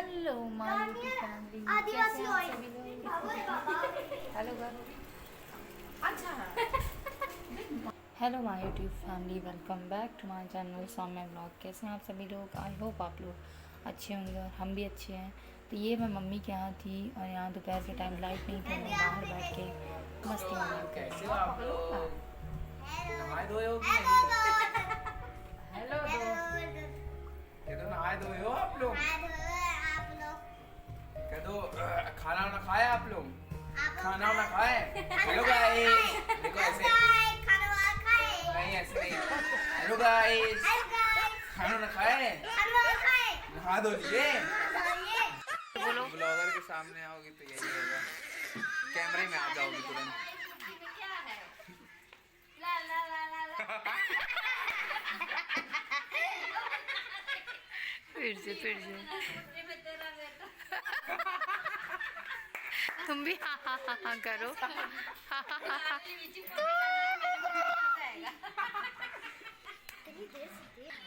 Hello मानी family, कैसे हैं आप सभी लोग? हेलो करो। अच्छा hello my YouTube family, welcome back to my channel Saumya blog. कैसे हैं आप सभी लोग? आई होप आप लोग अच्छे होंगे और हम भी अच्छे हैं। तो ये मैं मम्मी के यहाँ थी और यहाँ दोपहर के टाइम लाइट नहीं थी, मैं बाहर बैठ के मस्ती में कैसे हो आप लोग? नहाए धोए हो कि नहीं? हेलो कह दो नहाए धोए हो आप लोग? कह दो खाना वाना खाए आप लोग? खाना वाना खाए? हेलो गाइस, देखो ऐसे नहीं, ऐसे नहीं। हेलो गाइस, खाना वाना खाए? नहा धो लिए? बोलो। ब्लॉगर के सामने आओगी तो यही होगा, कैमरे में आ जाओगी तुरंत। फिर से तुम भी हाँ हाँ हाँ हाँ करो।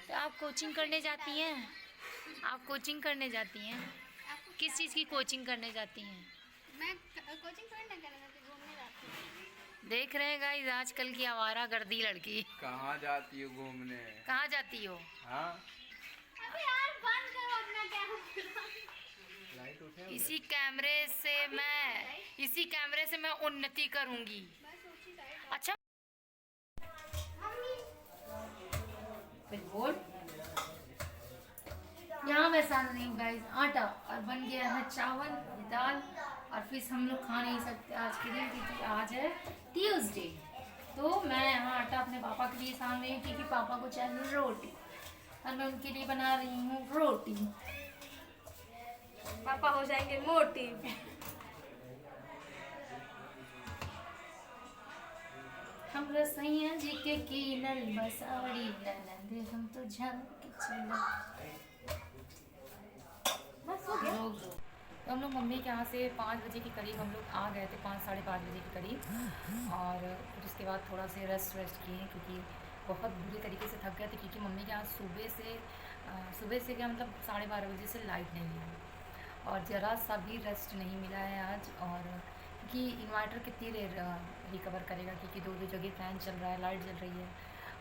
तो आप कोचिंग करने जाती हैं? आप कोचिंग करने जाती हैं? किस चीज़ की कोचिंग करने जाती हैं? मैं कोचिंग थोड़ी ना करने जाती, घूमने जाती हूँ। देख रहे हैं गाइस आजकल की आवारा गर्दी लड़की। कहाँ जाती हो घूमने? कहाँ जाती हो? हाँ, अबे यार बंद करो अपना कैमरा। लाइट उठे इसी कैमरे से मैं उन्नति करूंगी। अच्छा फिर बोल। यहाँ मैं सान रही हूँ गाइस आटा, और बन गया है चावल दाल, और फिर हम लोग खा नहीं सकते आज के दिन क्योंकि आज है ट्यूसडे। तो मैं यहाँ आटा अपने पापा के लिए सान रही हूँ क्योंकि पापा को चाहिए रोटी, और मैं उनके लिए बना रही हूँ रोटी। पापा हो जाएंगे मोटी। हम रसैया जी के कीनल बसाड़ी ननद, हम तो झांक के चलो। बस हो गया। तो हम लोग मम्मी के यहाँ से 5 बजे के करीब हम लोग आ गए थे, 5 साढ़े 5 बजे के करीब। और फिर उसके बाद थोड़ा से रेस्ट किए क्योंकि बहुत बुरी तरीके से थक गए थे क्योंकि मम्मी के यहाँ सुबह से क्या मतलब 12:30 बजे से लाइट नहीं है और ज़रा सा भी रेस्ट नहीं मिला है आज। और क्योंकि इन्वर्टर कितनी देर रिकवर करेगा क्योंकि दो जगह फ़ैन चल रहा है, लाइट जल रही है,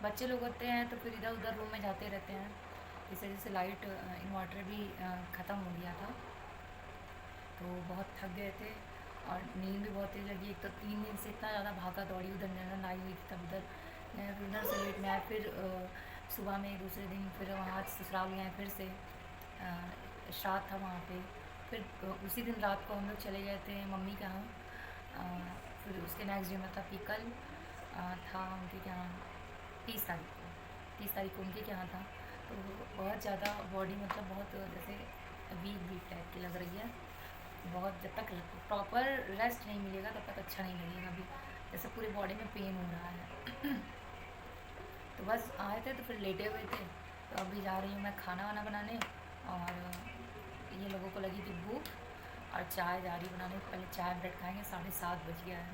बच्चे लोग होते हैं तो फिर इधर उधर रूम में जाते रहते हैं, इस वजह से लाइट इन्वर्टर भी ख़त्म हो गया था। तो बहुत थक गए थे और नींद भी बहुत तेज़ लगी। एक तो 3 दिन से इतना ज़्यादा भागा दौड़ी, उधर नैनन आई हुई थी तब उधर से लेट में आए, फिर सुबह में दूसरे दिन फिर वहाँ ससुराल गए, फिर से श्राद्ध था वहाँ पे। फिर उसी दिन रात को हम लोग चले गए थे मम्मी के यहाँ। फिर उसके नेक्स्ट डे मतलब कि कल था उनके यहाँ 30 तारीख को उनके यहाँ था। तो बहुत ज़्यादा बॉडी मतलब बहुत जैसे वीक टाइप की लग रही है बहुत। जब तक प्रॉपर रेस्ट नहीं मिलेगा तब तक अच्छा नहीं लगेगा। अभी जैसे पूरी बॉडी में पेन हो रहा है। तो बस आए थे तो फिर लेटे हुए थे, तो अभी जा रही हूँ मैं खाना वाना बनाने। और ये लोगों को लगी थी भूख और चाय जा रही बनाने। पहले चाय ब्रेड खाएंगे, 7:30 बज गया है,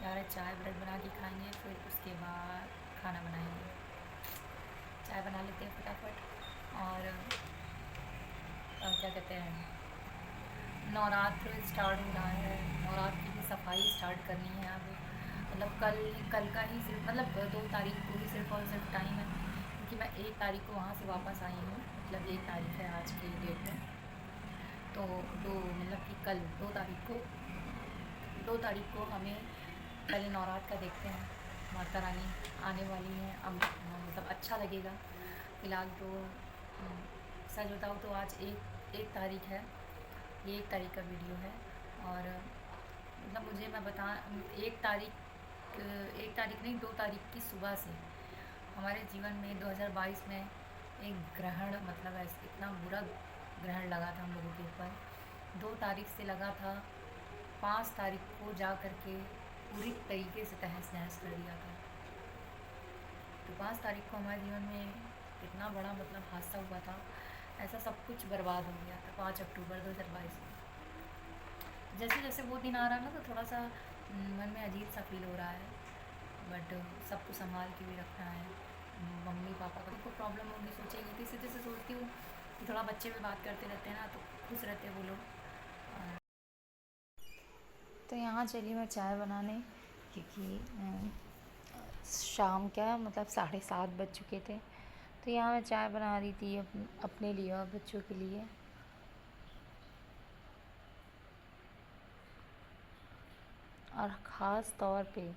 जा रहे चाय ब्रेड बना के खाएंगे, फिर उसके बाद खाना बनाएंगे। चाय बना लेते हैं फटाफट। और क्या कहते हैं, नवरात्र स्टार्ट हो रहा है, नवरात्र की सफाई स्टार्ट करनी है अब। मतलब कल का ही सिर्फ मतलब 2 तारीख को ही सिर्फ और सिर्फ टाइम है क्योंकि मैं 1 तारीख को वहाँ से वापस आई हूँ। मतलब 1 तारीख है आज की डेट में, तो मतलब कि कल 2 तारीख को हमें पहले नवरात्र का देखते हैं। माता रानी आने वाली हैं, अब मतलब अच्छा लगेगा। फ़िलहाल तो सच बताऊँ तो आज एक तारीख है, ये 1 तारीख का वीडियो है। और मतलब मुझे मैं बता 1 तारीख नहीं 2 तारीख की सुबह से हमारे जीवन में 2022 में एक ग्रहण मतलब ऐसे इतना बुरा ग्रहण लगा था हम लोगों के ऊपर। 2 तारीख से लगा था, 5 तारीख को जा कर के पूरी तरीके से तहस नहस कर दिया था। तो 5 तारीख को हमारे जीवन में इतना बड़ा मतलब हादसा हुआ था, ऐसा सब कुछ बर्बाद हो गया था। 5 अक्टूबर 2022 में जैसे जैसे वो दिन आ रहा है ना तो थोड़ा सा मन में अजीब सा फील हो रहा है, बट सब कुछ संभाल के भी रखना है। मम्मी पापा का तो प्रॉब्लम होगी सोचेंगे, तो इसी तरह से सोचती हूँ कि थोड़ा बच्चे में बात करते रहते हैं ना तो खुश रहते हैं वो लोग। तो यहाँ चली मैं चाय बनाने, क्योंकि शाम क्या मतलब 7:30 बज चुके थे। तो यहाँ मैं चाय बना रही थी अपने लिए और बच्चों के लिए। और ख़ास तौर पे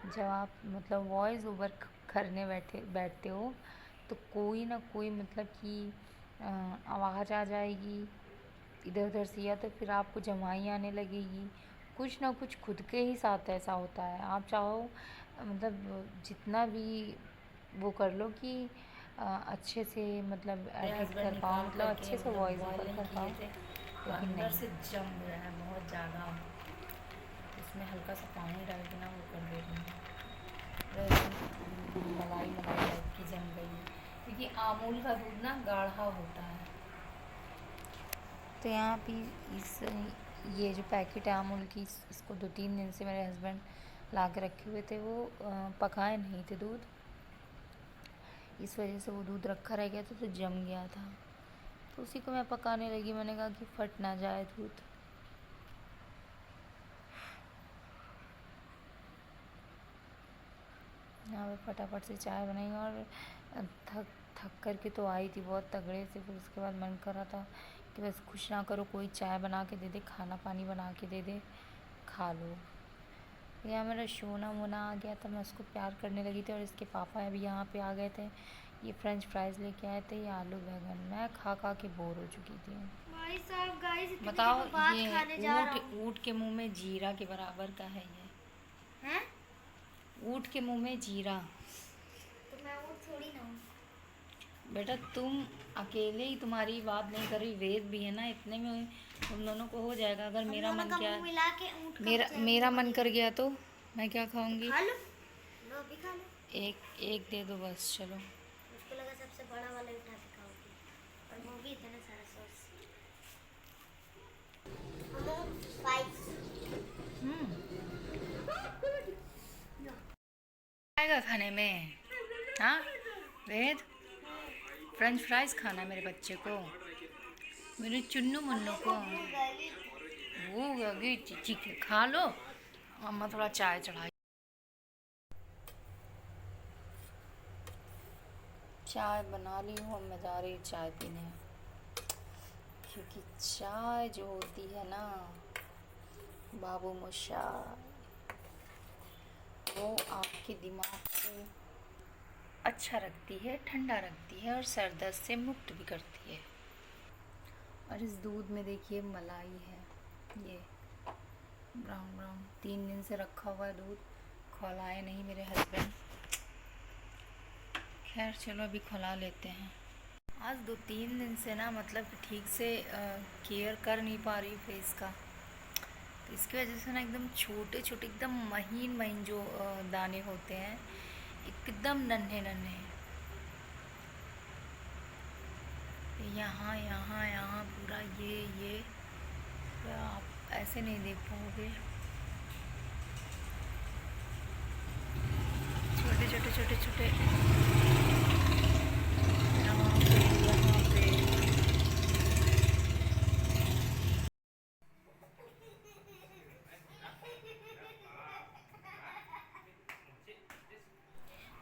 जब आप मतलब वॉइस ओवर करने बैठते हो तो कोई ना कोई मतलब कि आवाज़ आ जाएगी इधर उधर से, या तो फिर आपको जमाई आने लगेगी। कुछ ना कुछ खुद के ही साथ ऐसा होता है। आप चाहो मतलब जितना भी वो कर लो कि अच्छे से मतलब एडिट कर पाओ, मतलब अच्छे से वॉइस ओवर कर पाओ, लेकिन अंदर नहीं। से जम गया है बहुत ज़्यादा। इसमें हल्का सा पानी डाल के ना वो कर दे रही हूँ, मलाई मलाई टाइप की जम गई है, क्योंकि अमूल का दूध ना गाढ़ा होता है। तो यहाँ भी ये जो पैकेट है अमूल की, इसको 2-3 दिन से मेरे हस्बैंड ला के रखे हुए थे। वो पकाए नहीं थे दूध, इस वजह से वो दूध रखा रह गया था तो जम गया था। तो उसी को मैं पकाने लगी। मैंने कहा कि फट ना जाए दूध। यहाँ पे फटाफट से चाय बनाई और थक कर के तो आई थी बहुत तगड़े से। फिर उसके बाद मन कर रहा था कि बस कुछ ना करो, कोई चाय बना के दे दे, खाना पानी बना के दे दे, खा लो। यहाँ मेरा शोना मोना आ गया था, मैं उसको प्यार करने लगी थी। और इसके पापा अभी यहाँ पे आ गए थे। ये फ्रेंच फ्राइज़ लेके आए थे, ये आलू बैंगन। मैं खा खा के बोर हो चुकी थी। भाई साहब गाइस बताओ, ये खाने जा रहा हूँ। ऊँट के मुंह में जीरा के बराबर का है ये। हैं? ऊँट के मुंह में जीरा। तो मैं वो थोड़ी ना हूँ। बेटा तुम अकेले ही तुम्हारी बात नहीं कर रही, वेद भी है ना, इतने में तुम दोनों को हो जाएगा। अगर मेरा मन क्या मिला के ऊँट का मेरा मन कर गया तो मैं क्या खाऊंगी? खा लो, लो भी खा लो। एक दे दो बस, चलो। मुझको लगा सबसे बड़ा वाला उठा के खाओगी, और वो भी इतना सारा सॉस। आएगा खाने में? हाँ वेद, फ्रेंच फ्राइज खाना है मेरे बच्चे को, मेरे चुन्नू मुन्नू को। वो गई ठीक है, खा लो। मम्मा थोड़ा चाय चढ़ाई। चाय बना ली हूँ, मैं जा रही चाय पीने। क्योंकि चाय जो होती है ना बाबू मोशाय, वो आपके दिमाग को अच्छा रखती है, ठंडा रखती है और सर दर्द से मुक्त भी करती है। और इस दूध में देखिए मलाई है, ये ब्राउन ब्राउन। 3 दिन से रखा हुआ है दूध, खौलाए नहीं मेरे हस्बैंड। खैर चलो अभी खौला लेते हैं। आज 2-3 दिन से ना मतलब ठीक से केयर कर नहीं पा रही फेस का, तो इसकी वजह से ना एकदम छोटे छोटे एकदम महीन महीन जो दाने होते हैं, एकदम नन्हे नन्हे, यहाँ यहाँ यहाँ पूरा ये आप ऐसे नहीं देख पाओगे। छोटे छोटे छोटे छोटे यहाँ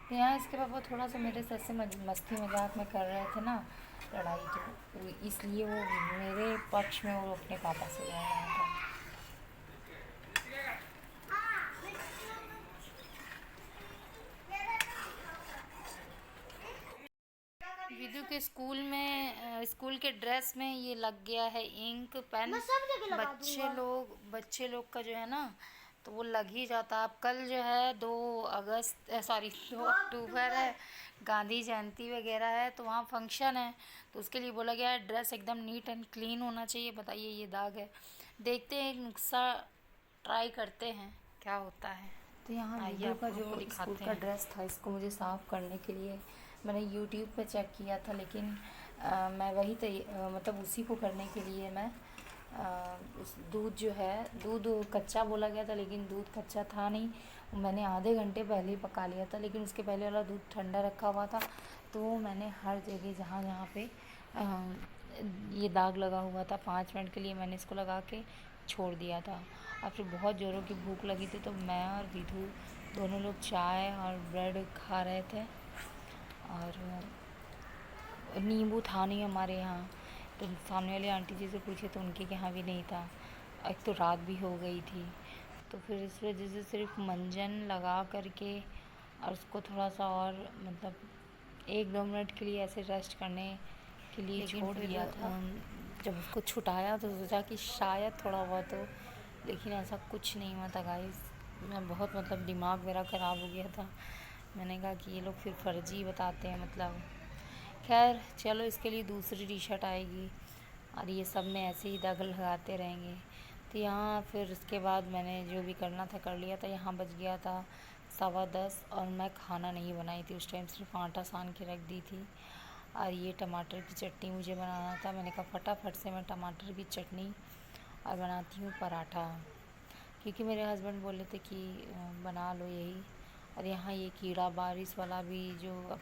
पे यहाँ इसके पापा थोड़ा सा मेरे साथ से मस्ती मजाक में कर रहे थे ना लड़ाई, तो इसलिए वो मेरे पक्ष में वो अपने पापा से लड़ रहा था। विदु के स्कूल में स्कूल के ड्रेस में ये लग गया है इंक पेन। बच्चे लोग का जो है ना तो वो लग ही जाता है। अब कल जो है 2 अक्टूबर है, गांधी जयंती वगैरह है, तो वहाँ फंक्शन है, तो उसके लिए बोला गया है ड्रेस एकदम नीट एंड क्लीन होना चाहिए। बताइए ये दाग है, देखते हैं नुस्खा ट्राई करते हैं क्या होता है। तो यहाँ विदु का जो स्कूल का ड्रेस था, इसको मुझे साफ़ करने के लिए मैंने यूट्यूब पे चेक किया था, लेकिन मैं वही मतलब उसी को करने के लिए मैं उस दूध जो है, दूध कच्चा बोला गया था लेकिन दूध कच्चा था नहीं। मैंने आधे घंटे पहले ही पका लिया था, लेकिन उसके पहले वाला दूध ठंडा रखा हुआ था। तो मैंने हर जगह जहाँ जहाँ पे ये दाग लगा हुआ था। 5 मिनट के लिए मैंने इसको लगा के छोड़ दिया था और फिर बहुत ज़ोरों की भूख लगी थी, तो मैं और विधु दोनों लोग चाय और ब्रेड खा रहे थे। और नींबू था नहीं हमारे यहाँ, तो सामने वाली आंटी जी से पूछे तो उनके यहाँ भी नहीं था। एक तो रात भी हो गई थी, तो फिर इस वजह से सिर्फ मंजन लगा करके और उसको थोड़ा सा और मतलब 1-2 मिनट के लिए ऐसे रेस्ट करने के लिए छोड़ दिया था। जब उसको छुटाया तो सोचा कि शायद थोड़ा बहुत हो, लेकिन ऐसा कुछ नहीं हुआ था गाइस। मैं बहुत मतलब दिमाग मेरा ख़राब हो गया था। मैंने कहा कि ये लोग फिर फर्जी बताते हैं मतलब। खैर चलो, इसके लिए दूसरी टी शर्ट आएगी और ये सब में ऐसे ही दाग लगाते रहेंगे। तो यहाँ फिर उसके बाद मैंने जो भी करना था कर लिया था। यहाँ बज गया था 10:15 और मैं खाना नहीं बनाई थी उस टाइम, सिर्फ आटा सान के रख दी थी। और ये टमाटर की चटनी मुझे बनाना था। मैंने कहा फटाफट से मैं टमाटर की चटनी और बनाती हूँ पराठा, क्योंकि मेरे हस्बैंड बोले थे कि बना लो यही। और यहाँ ये कीड़ा बारिश वाला भी जो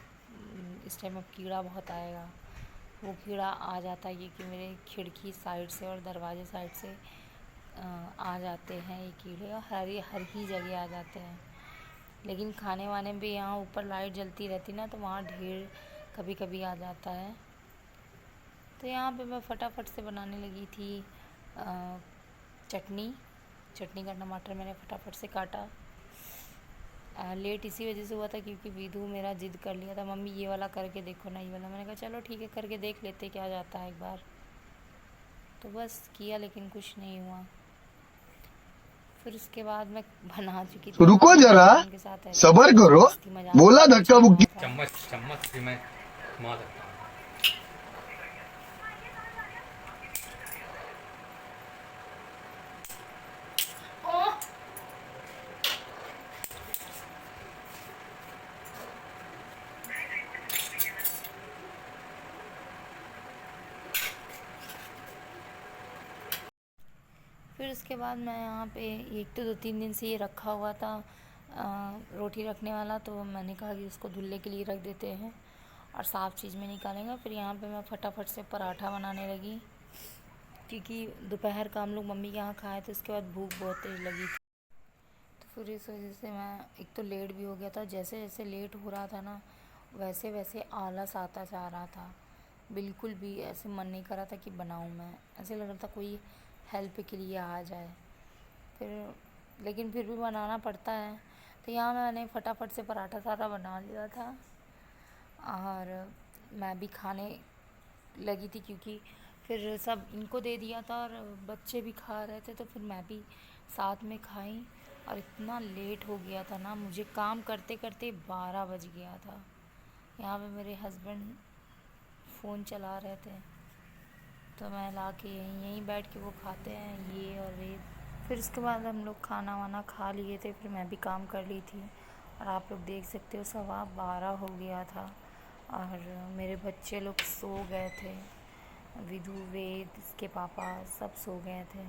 इस टाइम अब कीड़ा बहुत आएगा, वो कीड़ा आ जाता है क्योंकि मेरे खिड़की साइड से और दरवाजे साइड से आ जाते हैं ये कीड़े, और हर ही जगह आ जाते हैं। लेकिन खाने वाने भी यहाँ ऊपर लाइट जलती रहती ना, तो वहाँ ढेर कभी कभी आ जाता है। तो यहाँ पे मैं फटाफट से बनाने लगी थी चटनी का टमाटर मैंने फटाफट से काटा। लेट इसी वजह से हुआ था क्योंकि विधु मेरा जिद कर लिया था, मम्मी ये वाला करके देखो ना, ये वाला। मैंने कहा चलो ठीक है, करके देख लेते क्या जाता है एक बार। तो बस किया, लेकिन कुछ नहीं हुआ। फिर उसके बाद मैं बना चुकी थी। रुको जरा, उनके साथ सबर करो, बोला धक्का मुक्की। चम्मच भी मैं घुमा सकता हूँ। फिर उसके बाद मैं यहाँ पे एक तो 2-3 दिन से ये रखा हुआ था रोटी रखने वाला, तो मैंने कहा कि उसको धुलने के लिए रख देते हैं और साफ़ चीज़ में निकालेंगे। फिर यहाँ पे मैं फटाफट से पराठा बनाने लगी, क्योंकि दोपहर का हम लोग मम्मी के यहाँ खाए थे, उसके बाद भूख बहुत तेज़ लगी थी। तो फिर इस वजह से मैं एक तो लेट भी हो गया था। जैसे जैसे लेट हो रहा था ना, वैसे वैसे आलस आता जा रहा था। बिल्कुल भी ऐसे मन नहीं कर रहा था कि बनाऊँ मैं, ऐसे लग रहा था कोई हेल्प के लिए आ जाए। लेकिन फिर भी बनाना पड़ता है। तो यहाँ मैंने फटाफट से पराठा सारा बना लिया था और मैं भी खाने लगी थी, क्योंकि फिर सब इनको दे दिया था और बच्चे भी खा रहे थे, तो फिर मैं भी साथ में खाई। और इतना लेट हो गया था ना, मुझे काम करते करते 12 बज गया था। यहाँ पे मेरे हस्बैंड फ़ोन चला रहे थे, तो मैं ला के यहीं बैठ के वो खाते हैं ये और ये। फिर उसके बाद हम लोग खाना वाना खा लिए थे, फिर मैं भी काम कर ली थी। और आप लोग देख सकते हो 12:15 हो गया था और मेरे बच्चे लोग सो गए थे। विधु, वेद, इसके पापा सब सो गए थे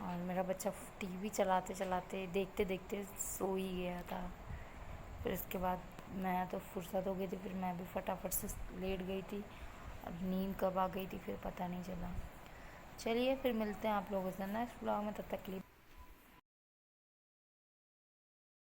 और मेरा बच्चा टीवी चलाते चलाते देखते देखते सो ही गया था। फिर उसके बाद मैं तो फुर्सत हो गई थी, फिर मैं भी फटाफट से लेट गई थी। अब नींद कब आ गई थी फिर पता नहीं चला। चलिए फिर मिलते हैं आप लोगों से नेक्स्ट ब्लॉग में, तब तक के लिए।